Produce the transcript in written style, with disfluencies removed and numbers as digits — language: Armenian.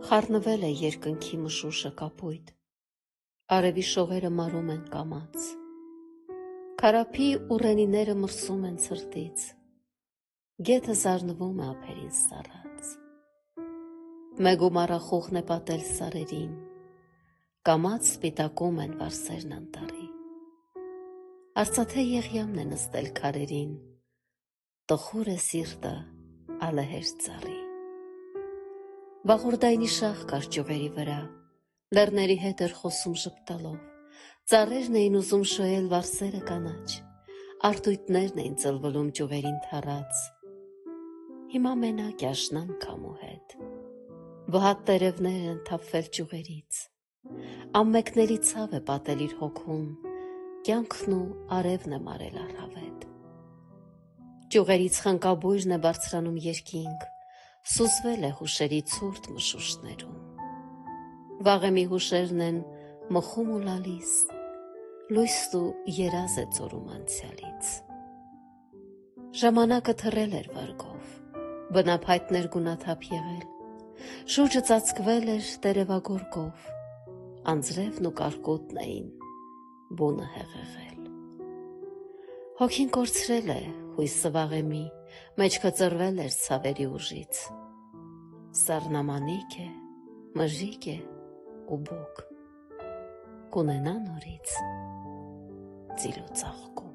Խառնվել է երկնքի մշուշը կապույտ, արևի շողերը մարում են կամաց, քարափի ուռենիները մրսում են ցրտից, գետը զարնվում է ափերին սառած, մեգում առախուղն է պատել սարերին, կամաց սպիտակում են վարսերն անտառի, արծաթե Եղիամն է նստել քարերին, տխուր է սիրտը ալեհեր ծառի, վաղորդայնի շաղ կար ճյուղերի վրա, լեռների հետ էր խոսում ժպտալով, ծառերն էին ուզում շոյել վարսերը կանաչ, արտույտներն էին ծլվլում ճյուղերին թառած, հիմա մենակ է աշնան քամու հետ, վհատ տերևներ են թափվել ճյուղերից, անմեկնելի ցավ է պատել իր հոգում, կյանքն ու արևն է մարել առավետ, ճյուղերից խնկաբույրն է բարձրանում երկինք, սուզվել է հուշերի ցուրտ մշուշներում, վաղեմի հուշերն են մխում ու լալիս, լույսն ու երազ է ծորում անցյալից, ժամանակը թռել էր վարգով, բնափայտներ գունաթափ եղել, շուրջը ծածկվել էր տերևագորգով, անձրևն ու կարկուտն էին բունը հեղեղել, հոգին կորցրել է հույսը վաղեմի, մեջքը ծռվել էր ցավերի ուժից, սառնամանիք է, մժիկ է ու բուք, կունենա նորից ծիլու ծաղկում։